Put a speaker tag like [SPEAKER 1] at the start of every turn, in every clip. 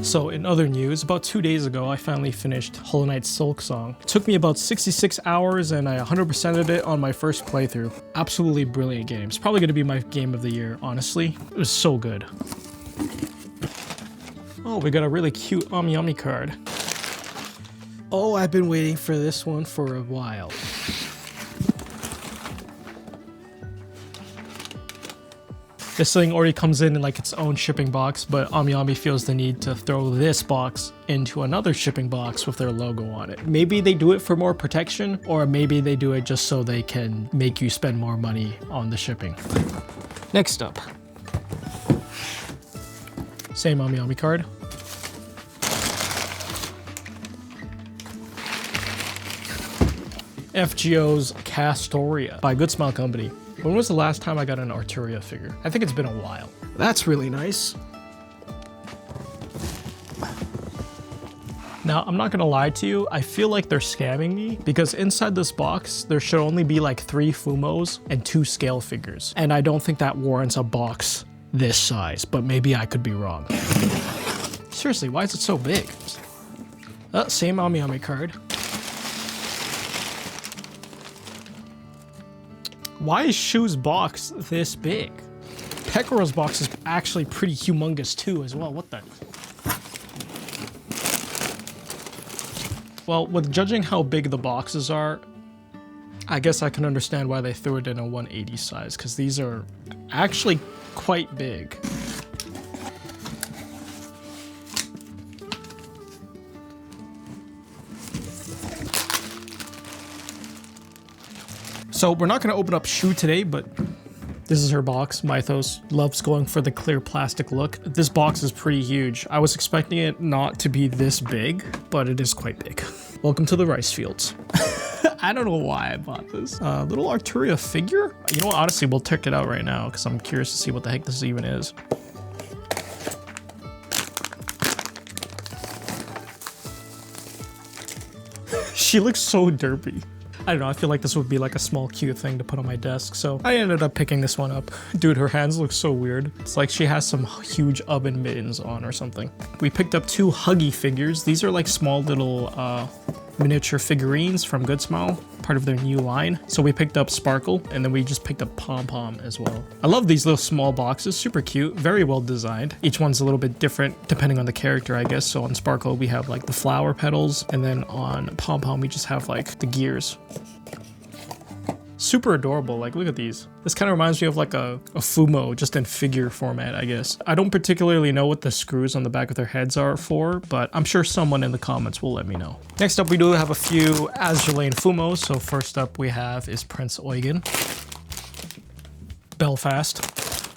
[SPEAKER 1] So in other news, about 2 days ago, I finally finished Hollow Knight Silk Song. It took me about 66 hours and I 100%ed it on my first playthrough. Absolutely brilliant game. It's probably gonna be my game of the year, honestly. It was so good. Oh, we got a really cute Ami card. Oh, I've been waiting for this one for a while. This thing already comes in like its own shipping box, but Ami feels the need to throw this box into another shipping box with their logo on it. Maybe they do it for more protection, or maybe they do it just so they can make you spend more money on the shipping. Next up. Same Ami card. FGO's Castoria by Good Smile Company. When was the last time I got an Arturia figure? I think it's been a while. That's really nice. Now, I'm not gonna lie to you, I feel like they're scamming me because inside this box, there should only be like 3 Fumos and 2 scale figures. And I don't think that warrants a box this size, but maybe I could be wrong. Seriously, why is it so big? Same Ami card. Why is Shu's box this big? Pekoro's box is actually pretty humongous too as well. What the? Well, with judging how big the boxes are, I guess I can understand why they threw it in a 180 size, because these are actually quite big. So we're not going to open up Shu today, but this is her box. Mythos loves going for the clear plastic look. This box is pretty huge. I was expecting it not to be this big, but it is quite big. Welcome to the rice fields. I don't know why I bought this. Little Arturia figure? You know what, honestly, we'll check it out right now because I'm curious to see what the heck this even is. She looks so derpy. I don't know, I feel like this would be like a small cute thing to put on my desk, so I ended up picking this one up. Dude, her hands look so weird. It's like she has some huge oven mittens on or something. We picked up 2 Huggy figures. These are like small little miniature figurines from Good Smile, part of their new line. So we picked up Sparkle, and then we just picked up Pom Pom as well. I love these little small boxes, super cute, very well designed. Each one's a little bit different depending on the character, I guess. So on Sparkle, we have like the flower petals, and then on Pom Pom, we just have like the gears. Super adorable, like look at these. This kind of reminds me of like a Fumo, just in figure format, I guess. I don't particularly know what the screws on the back of their heads are for, but I'm sure someone in the comments will let me know. Next up, we do have a few Azulane Fumos. So first up we have is Prince Eugen, Belfast,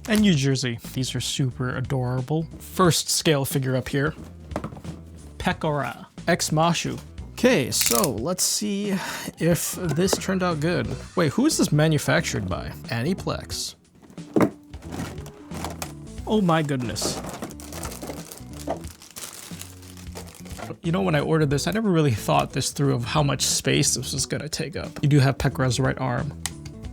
[SPEAKER 1] and New Jersey. These are super adorable. First scale figure up here, Pekora, Ex Mashu. Okay, so let's see if this turned out good. Wait, who is this manufactured by? Aniplex. Oh my goodness. You know, when I ordered this, I never really thought this through of how much space this was gonna take up. You do have Pekora's right arm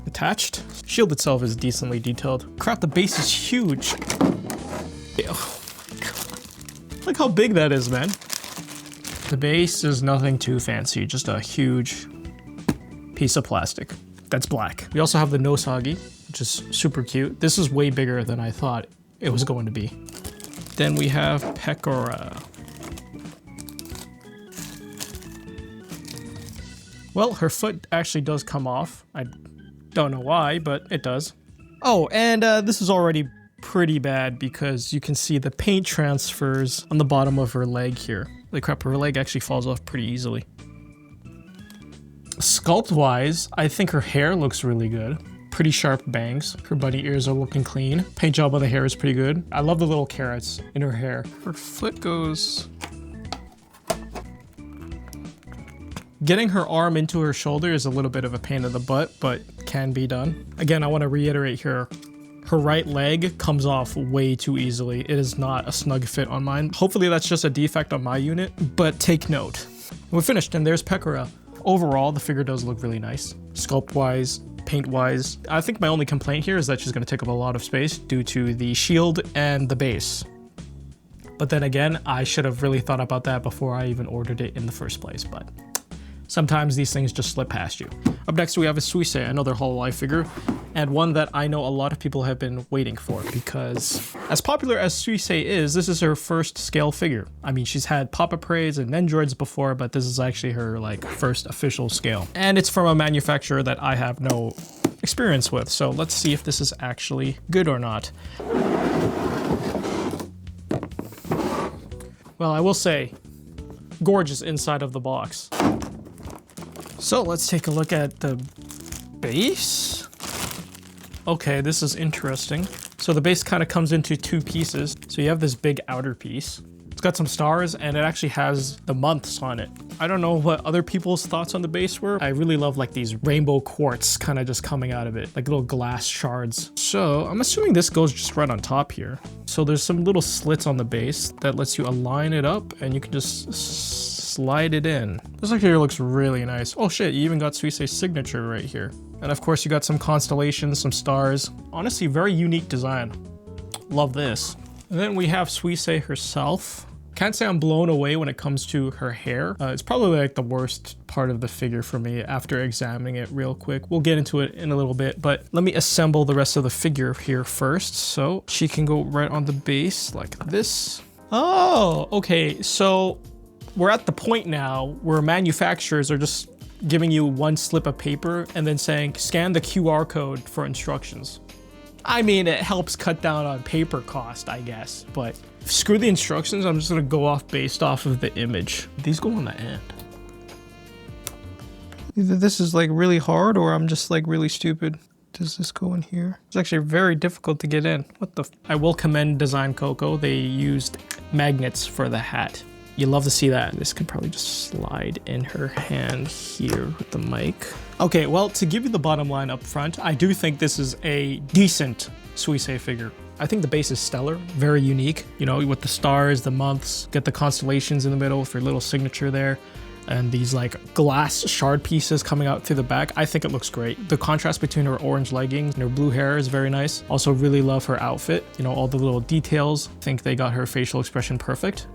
[SPEAKER 1] attached. Shield itself is decently detailed. Crap, the base is huge. Oh my God. Look how big that is, man. The base is nothing too fancy, just a huge piece of plastic that's black. We also have the Nosagi, which is super cute. This is way bigger than I thought it was going to be. Then we have Pekora. Well, her foot actually does come off. I don't know why, but it does. Oh, and this is already pretty bad because you can see the paint transfers on the bottom of her leg here. Like crap, her leg actually falls off pretty easily. Sculpt-wise, I think her hair looks really good. Pretty sharp bangs. Her bunny ears are looking clean. Paint job on the hair is pretty good. I love the little carrots in her hair. Her foot goes... Getting her arm into her shoulder is a little bit of a pain in the butt, but can be done. Again, I want to reiterate here. Her right leg comes off way too easily. It is not a snug fit on mine. Hopefully that's just a defect on my unit, but take note. We're finished, and there's Pekora. Overall, the figure does look really nice. Sculpt-wise, paint-wise. I think my only complaint here is that she's going to take up a lot of space due to the shield and the base. But then again, I should have really thought about that before I even ordered it in the first place, but sometimes these things just slip past you. Up next, we have a Suisse, another Hololive figure, and one that I know a lot of people have been waiting for because as popular as Suisse is, this is her first scale figure. I mean, she's had Papa Parades and Nendroids before, but this is actually her like first official scale. And it's from a manufacturer that I have no experience with, so let's see if this is actually good or not. Well, I will say, gorgeous inside of the box. So let's take a look at the base. Okay, this is interesting. So the base kind of comes into two pieces. So you have this big outer piece. It's got some stars and it actually has the months on it. I don't know what other people's thoughts on the base were. I really love like these rainbow quartz kind of just coming out of it, like little glass shards. So I'm assuming this goes just right on top here. So there's some little slits on the base that lets you align it up and you can just slide it in. This actually looks really nice. Oh shit, you even got Suisse's signature right here. And of course you got some constellations, some stars. Honestly, very unique design. Love this. And then we have Suisse herself. Can't say I'm blown away when it comes to her hair. It's probably like the worst part of the figure for me after examining it real quick. We'll get into it in a little bit, but let me assemble the rest of the figure here first. So she can go right on the base like this. Oh, okay. So we're at the point now where manufacturers are just giving you one slip of paper and then saying, scan the QR code for instructions. I mean, it helps cut down on paper cost, I guess, but screw the instructions. I'm just gonna go off based off of the image. These go on the end. Either this is like really hard or I'm just like really stupid. Does this go in here? It's actually very difficult to get in. What the I will commend Design Coco. They used magnets for the hat. You love to see that. This could probably just slide in her hand here with the mic. Okay, well, to give you the bottom line up front, I do think this is a decent Suisse figure. I think the base is stellar, very unique. You know, with the stars, the months, get the constellations in the middle with your little signature there, and these like glass shard pieces coming out through the back. I think it looks great. The contrast between her orange leggings and her blue hair is very nice. Also really love her outfit. You know, all the little details. I think they got her facial expression perfect.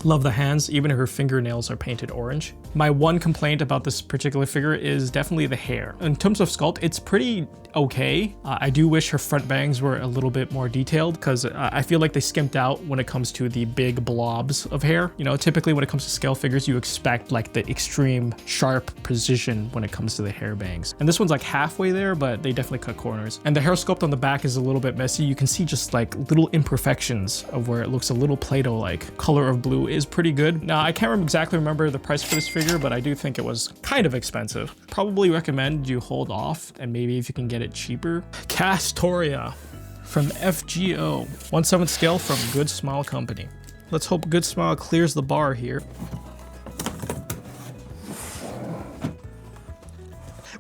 [SPEAKER 1] Love the hands, even her fingernails are painted orange. My one complaint about this particular figure is definitely the hair. In terms of sculpt, it's pretty okay. I do wish her front bangs were a little bit more detailed because I feel like they skimped out when it comes to the big blobs of hair. You know, typically when it comes to scale figures, you expect like the extreme sharp precision when it comes to the hair bangs. And this one's like halfway there, but they definitely cut corners. And the hair sculpt on the back is a little bit messy. You can see just like little imperfections of where it looks a little Play-Doh-like. Color of blue is pretty good. Now, I can't exactly remember the price for this figure, but I do think it was kind of expensive. Probably recommend you hold off and maybe if you can get it cheaper. Castoria from FGO. 1/7 scale from Good Smile Company. Let's hope Good Smile clears the bar here.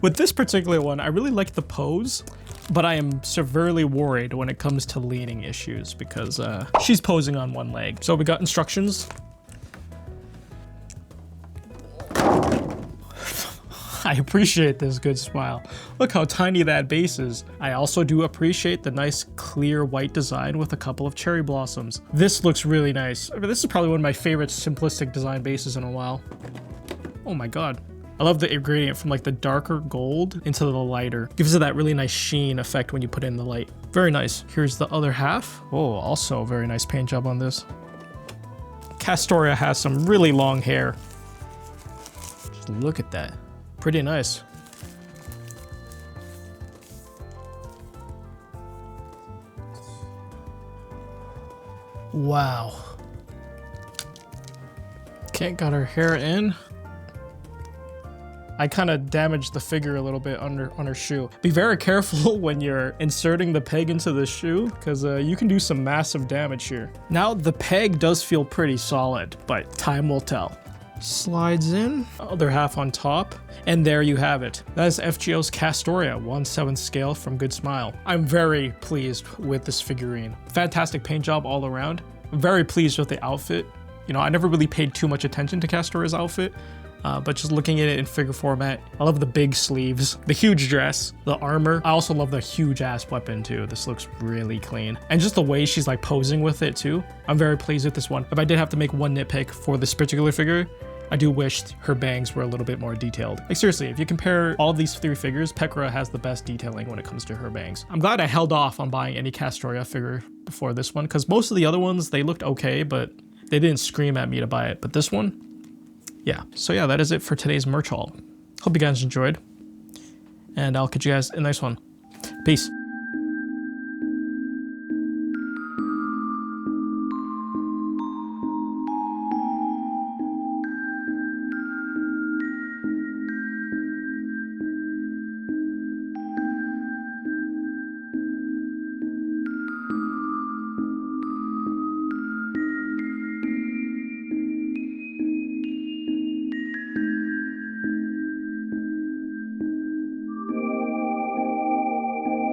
[SPEAKER 1] With this particular one, I really like the pose, but I am severely worried when it comes to leaning issues because she's posing on one leg. So we got instructions. I appreciate this Good Smile. Look how tiny that base is. I also do appreciate the nice clear white design with a couple of cherry blossoms. This looks really nice. I mean, this is probably one of my favorite simplistic design bases in a while. Oh my god. I love the gradient from like the darker gold into the lighter. Gives it that really nice sheen effect when you put in the light. Very nice. Here's the other half. Oh, also a very nice paint job on this. Castoria has some really long hair. Just look at that. Pretty nice. Wow. Kent got her hair in. I kind of damaged the figure a little bit on her shoe. Be very careful when you're inserting the peg into the shoe because you can do some massive damage here. Now the peg does feel pretty solid, but time will tell. Slides in, other half on top, and there you have it. That is FGO's Castoria, 1/7 scale from Good Smile. I'm very pleased with this figurine. Fantastic paint job all around. I'm very pleased with the outfit. You know, I never really paid too much attention to Castoria's outfit but just looking at it in figure format, I love the big sleeves, the huge dress, the armor. I also love the huge ass weapon too. This looks really clean. And just the way she's like posing with it too. I'm very pleased with this one. If I did have to make one nitpick for this particular figure, I do wish her bangs were a little bit more detailed. Like seriously, if you compare all of these 3 figures, Pekora has the best detailing when it comes to her bangs. I'm glad I held off on buying any Castoria figure before this one, because most of the other ones, they looked okay, but they didn't scream at me to buy it. But this one, yeah. So yeah, that is it for today's merch haul. Hope you guys enjoyed, and I'll catch you guys in the next one. Peace.